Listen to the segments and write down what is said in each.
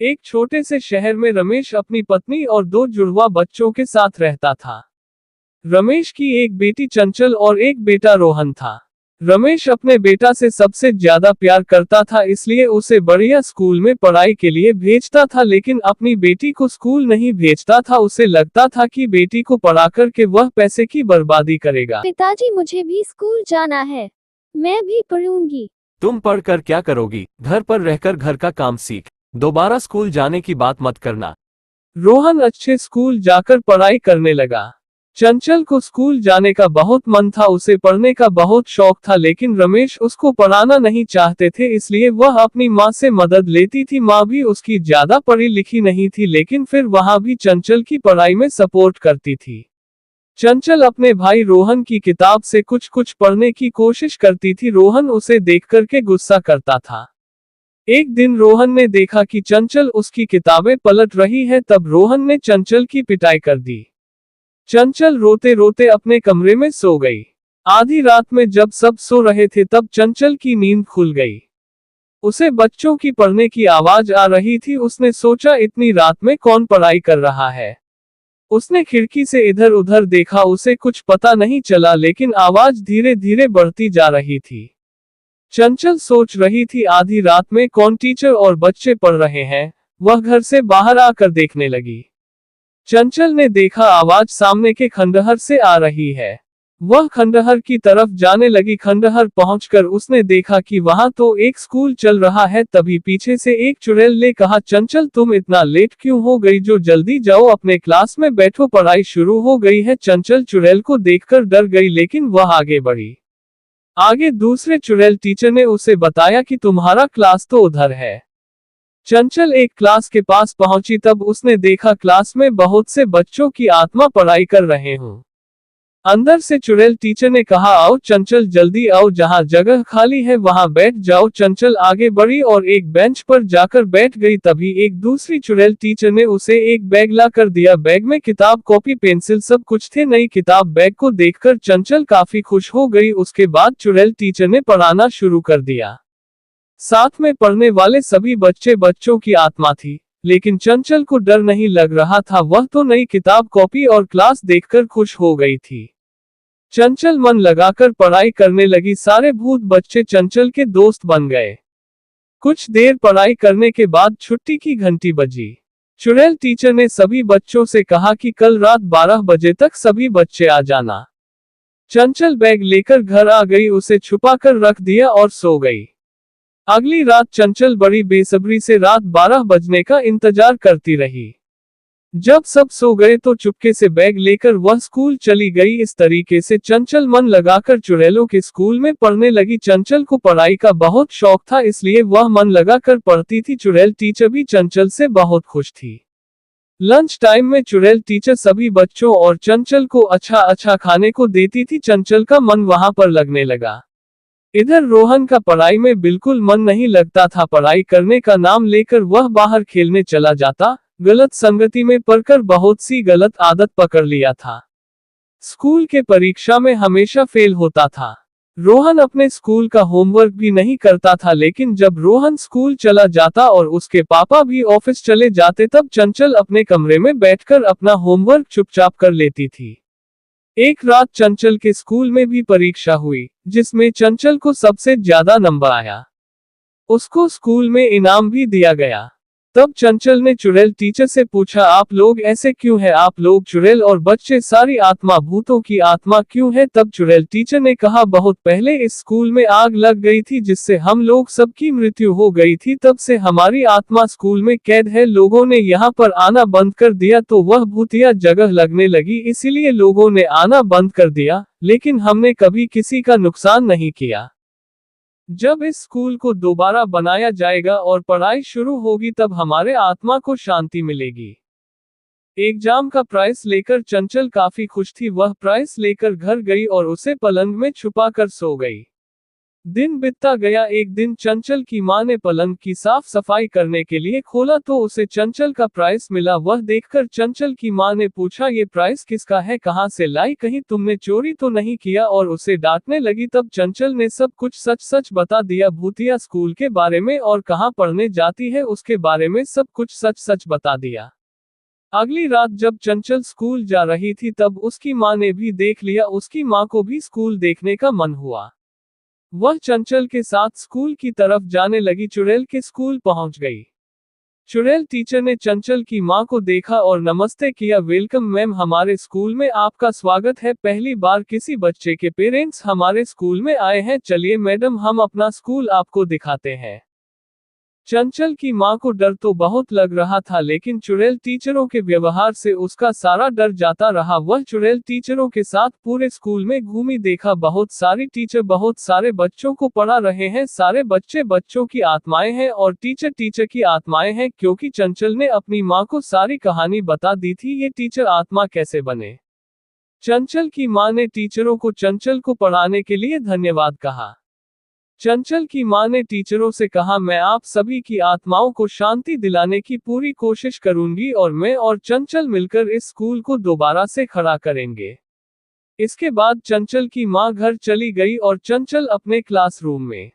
एक छोटे से शहर में रमेश अपनी पत्नी और दो जुड़वा बच्चों के साथ रहता था। रमेश की एक बेटी चंचल और एक बेटा रोहन था। रमेश अपने बेटा से सबसे ज्यादा प्यार करता था, इसलिए उसे बढ़िया स्कूल में पढ़ाई के लिए भेजता था, लेकिन अपनी बेटी को स्कूल नहीं भेजता था। उसे लगता था कि बेटी को पढ़ाकर के वह पैसे की बर्बादी करेगा। पिताजी, मुझे भी स्कूल जाना है, मैं भी पढ़ूंगी। तुम पढ़कर क्या करोगी? घर पर रहकर घर का काम सीख, दोबारा स्कूल जाने की बात मत करना। रोहन अच्छे स्कूल जाकर पढ़ाई करने लगा। चंचल को स्कूल जाने का बहुत मन था, उसे पढ़ने का बहुत शौक था, लेकिन रमेश उसको पढ़ाना नहीं चाहते थे, इसलिए वह अपनी माँ से मदद लेती थी। माँ भी उसकी ज्यादा पढ़ी लिखी नहीं थी, लेकिन फिर वहाँ भी चंचल की पढ़ाई में सपोर्ट करती थी। चंचल अपने भाई रोहन की किताब से कुछ कुछ पढ़ने की कोशिश करती थी। रोहन उसे देख करके गुस्सा करता था। एक दिन रोहन ने देखा कि चंचल उसकी किताबें पलट रही है, तब रोहन ने चंचल की पिटाई कर दी। चंचल रोते रोते अपने कमरे में सो गई। आधी रात में जब सब सो रहे थे तब चंचल की नींद खुल गई। उसे बच्चों की पढ़ने की आवाज आ रही थी। उसने सोचा, इतनी रात में कौन पढ़ाई कर रहा है। उसने खिड़की से इधर उधर देखा, उसे कुछ पता नहीं चला, लेकिन आवाज धीरे धीरे बढ़ती जा रही थी। चंचल सोच रही थी, आधी रात में कौन टीचर और बच्चे पढ़ रहे हैं। वह घर से बाहर आकर देखने लगी। चंचल ने देखा आवाज सामने के खंडहर से आ रही है। वह खंडहर की तरफ जाने लगी। खंडहर पहुंचकर उसने देखा कि वहां तो एक स्कूल चल रहा है। तभी पीछे से एक चुड़ैल ने कहा, चंचल तुम इतना लेट क्यों हो गई? जो जल्दी जाओ, अपने क्लास में बैठो, पढ़ाई शुरू हो गई है। चंचल चुड़ैल को देखकर डर गई, लेकिन वह आगे बढ़ी। आगे दूसरे चुड़ैल टीचर ने उसे बताया कि तुम्हारा क्लास तो उधर है। चंचल एक क्लास के पास पहुंची, तब उसने देखा क्लास में बहुत से बच्चों की आत्मा पढ़ाई कर रहे हूँ। अंदर से चुड़ैल टीचर ने कहा, आओ चंचल जल्दी आओ, जहाँ जगह खाली है वहां बैठ जाओ। चंचल आगे बढ़ी और एक बेंच पर जाकर बैठ गई। तभी एक दूसरी चुड़ैल टीचर ने उसे एक बैग ला कर दिया। बैग में किताब, कॉपी, पेंसिल सब कुछ थे। नई किताब बैग को देखकर चंचल काफी खुश हो गई। उसके बाद चुड़ैल टीचर ने पढ़ाना शुरू कर दिया। साथ में पढ़ने वाले सभी बच्चों की आत्मा थी, लेकिन चंचल को डर नहीं लग रहा था। वह तो नई किताब, कॉपी और क्लास देखकर खुश हो गई थी। चंचल मन लगाकर पढ़ाई करने लगी। सारे भूत बच्चे चंचल के दोस्त बन गए। कुछ देर पढ़ाई करने के बाद छुट्टी की घंटी बजी। चुड़ैल टीचर ने सभी बच्चों से कहा कि कल रात 12 बजे तक सभी बच्चे आ जाना। चंचल बैग लेकर घर आ गई, उसे छुपाकर रख दिया और सो गई। अगली रात चंचल बड़ी बेसब्री से रात 12 बजने का इंतजार करती रही। जब सब सो गए तो चुपके से बैग लेकर वह स्कूल चली गई। इस तरीके से चंचल मन लगाकर चुड़ैलों के स्कूल में पढ़ने लगी। चंचल को पढ़ाई का बहुत शौक था, इसलिए वह मन लगाकर पढ़ती थी। चुड़ैल टीचर भी चंचल से बहुत खुश थी। लंच टाइम में चुड़ैल टीचर सभी बच्चों और चंचल को अच्छा अच्छा खाने को देती थी। चंचल का मन वहां पर लगने लगा। इधर रोहन का पढ़ाई में बिल्कुल मन नहीं लगता था। पढ़ाई करने का नाम लेकर वह बाहर खेलने चला जाता। गलत संगति में पढ़कर बहुत सी गलत आदत पकड़ लिया था। स्कूल के परीक्षा में हमेशा फेल होता था। रोहन अपने स्कूल का होमवर्क भी नहीं करता था, लेकिन जब रोहन स्कूल चला जाता और उसके पापा भी ऑफिस चले जाते तब चंचल अपने कमरे में बैठकर अपना होमवर्क चुपचाप कर लेती थी। एक रात चंचल के स्कूल में भी परीक्षा हुई, जिसमें चंचल को सबसे ज्यादा नंबर आया। उसको स्कूल में इनाम भी दिया गया। तब चंचल ने चुड़ैल टीचर से पूछा, आप लोग ऐसे क्यों हैं? आप लोग चुड़ैल और बच्चे सारी आत्मा भूतों की आत्मा क्यों है? तब चुड़ैल टीचर ने कहा, बहुत पहले इस स्कूल में आग लग गई थी, जिससे हम लोग सबकी मृत्यु हो गई थी। तब से हमारी आत्मा स्कूल में कैद है। लोगों ने यहाँ पर आना बंद कर दिया तो वह भूतिया जगह लगने लगी, इसीलिए लोगों ने आना बंद कर दिया, लेकिन हमने कभी किसी का नुकसान नहीं किया। जब इस स्कूल को दोबारा बनाया जाएगा और पढ़ाई शुरू होगी तब हमारे आत्मा को शांति मिलेगी। एग्जाम का प्राइस लेकर चंचल काफी खुश थी। वह प्राइस लेकर घर गई और उसे पलंग में छुपा कर सो गई। दिन बीतता गया। एक दिन चंचल की मां ने पलंग की साफ सफाई करने के लिए खोला तो उसे चंचल का प्राइस मिला। वह देखकर चंचल की मां ने पूछा, ये प्राइस किसका है, कहां से लाई, कहीं तुमने चोरी तो नहीं किया, और उसे डांटने लगी। तब चंचल ने सब कुछ सच सच बता दिया, भूतिया स्कूल के बारे में और कहां पढ़ने जाती है उसके बारे में सब कुछ सच सच बता दिया। अगली रात जब चंचल स्कूल जा रही थी तब उसकी मां ने भी देख लिया। उसकी मां को भी स्कूल देखने का मन हुआ। वह चंचल के साथ स्कूल की तरफ जाने लगी। चुड़ैल के स्कूल पहुंच गई। चुड़ैल टीचर ने चंचल की मां को देखा और नमस्ते किया। वेलकम मैम, हमारे स्कूल में आपका स्वागत है। पहली बार किसी बच्चे के पेरेंट्स हमारे स्कूल में आए हैं। चलिए मैडम, हम अपना स्कूल आपको दिखाते हैं। चंचल की मां को डर तो बहुत लग रहा था, लेकिन चुड़ैल टीचरों के व्यवहार से उसका सारा डर जाता रहा। वह चुड़ैल टीचरों के साथ पूरे स्कूल में घूमी। देखा बहुत सारी टीचर बहुत सारे बच्चों को पढ़ा रहे हैं। सारे बच्चे बच्चों की आत्माएं हैं और टीचर टीचर की आत्माएं हैं, क्योंकि चंचल ने अपनी मां को सारी कहानी बता दी थी। ये टीचर आत्मा कैसे बने। चंचल की मां ने टीचरों को चंचल को पढ़ाने के लिए धन्यवाद कहा। चंचल की मां ने टीचरों से कहा, मैं आप सभी की आत्माओं को शांति दिलाने की पूरी कोशिश करूंगी और मैं और चंचल मिलकर इस स्कूल को दोबारा से खड़ा करेंगे। इसके बाद चंचल की मां घर चली गई और चंचल अपने क्लासरूम में।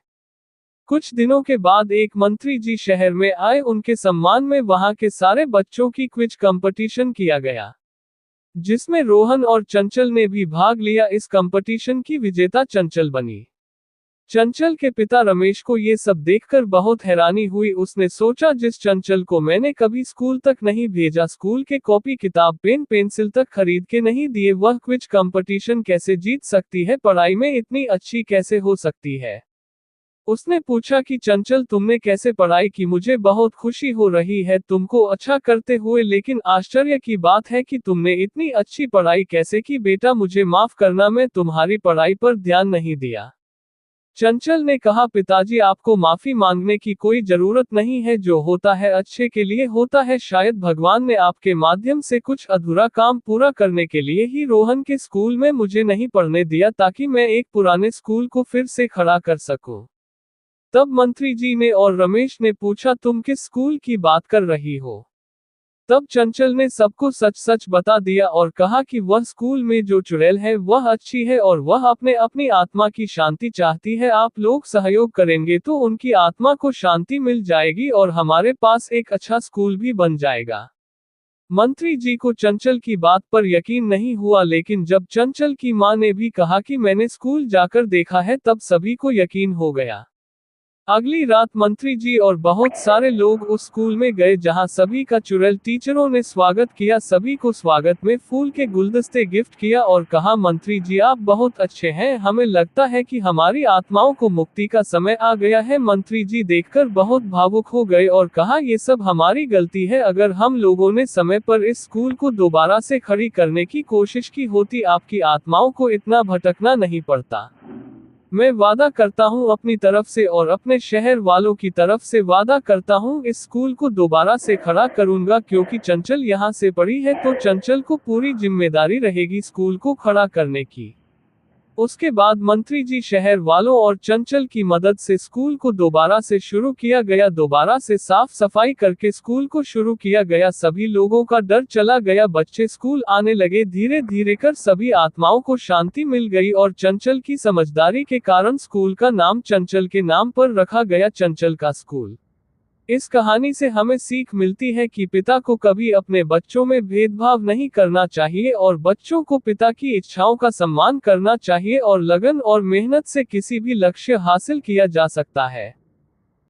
कुछ दिनों के बाद एक मंत्री जी शहर में आए। उनके सम्मान में वहां के सारे बच्चों की क्विज कंपटीशन किया गया, जिसमें रोहन और चंचल ने भी भाग लिया। इस कंपटीशन की विजेता चंचल बनी। चंचल के पिता रमेश को ये सब देखकर बहुत हैरानी हुई। उसने सोचा, जिस चंचल को मैंने कभी स्कूल तक नहीं भेजा, स्कूल के कॉपी किताब पेन पेंसिल तक खरीद के नहीं दिए, वह क्विज कंपटीशन कैसे जीत सकती है, पढ़ाई में इतनी अच्छी कैसे हो सकती है। उसने पूछा कि चंचल, तुमने कैसे पढ़ाई की, मुझे बहुत खुशी हो रही है तुमको अच्छा करते हुए, लेकिन आश्चर्य की बात है कि तुमने इतनी अच्छी पढ़ाई कैसे की। बेटा मुझे माफ करना, मैं तुम्हारी पढ़ाई पर ध्यान नहीं दिया। चंचल ने कहा, पिताजी आपको माफी मांगने की कोई जरूरत नहीं है, जो होता है अच्छे के लिए होता है। शायद भगवान ने आपके माध्यम से कुछ अधूरा काम पूरा करने के लिए ही रोहन के स्कूल में मुझे नहीं पढ़ने दिया, ताकि मैं एक पुराने स्कूल को फिर से खड़ा कर सकूं। तब मंत्री जी ने और रमेश ने पूछा, तुम किस स्कूल की बात कर रही हो। तब चंचल ने सबको सच सच बता दिया और कहा कि वह स्कूल में जो चुड़ैल है वह अच्छी है और वह अपनी आत्मा की शांति चाहती है। आप लोग सहयोग करेंगे तो उनकी आत्मा को शांति मिल जाएगी और हमारे पास एक अच्छा स्कूल भी बन जाएगा। मंत्री जी को चंचल की बात पर यकीन नहीं हुआ, लेकिन जब चंचल की मां ने भी कहा कि मैंने स्कूल जाकर देखा है, तब सभी को यकीन हो गया। अगली रात मंत्री जी और बहुत सारे लोग उस स्कूल में गए जहां सभी का चुड़ैल टीचरों ने स्वागत किया। सभी को स्वागत में फूल के गुलदस्ते गिफ्ट किया और कहा, मंत्री जी आप बहुत अच्छे हैं, हमें लगता है कि हमारी आत्माओं को मुक्ति का समय आ गया है। मंत्री जी देखकर बहुत भावुक हो गए और कहा, ये सब हमारी गलती है। अगर हम लोगों ने समय पर इस स्कूल को दोबारा से खड़ी करने की कोशिश की होती, आपकी आत्माओं को इतना भटकना नहीं पड़ता। मैं वादा करता हूं अपनी तरफ से और अपने शहर वालों की तरफ से वादा करता हूं, इस स्कूल को दोबारा से खड़ा करूंगा, क्योंकि चंचल यहां से पढ़ी है तो चंचल को पूरी जिम्मेदारी रहेगी स्कूल को खड़ा करने की। उसके बाद मंत्री जी शहर वालों और चंचल की मदद से स्कूल को दोबारा से शुरू किया गया। दोबारा से साफ सफाई करके स्कूल को शुरू किया गया। सभी लोगों का डर चला गया, बच्चे स्कूल आने लगे। धीरे धीरे कर सभी आत्माओं को शांति मिल गई और चंचल की समझदारी के कारण स्कूल का नाम चंचल के नाम पर रखा गया, चंचल का स्कूल। इस कहानी से हमें सीख मिलती है कि पिता को कभी अपने बच्चों में भेदभाव नहीं करना चाहिए और बच्चों को पिता की इच्छाओं का सम्मान करना चाहिए और लगन और मेहनत से किसी भी लक्ष्य हासिल किया जा सकता है।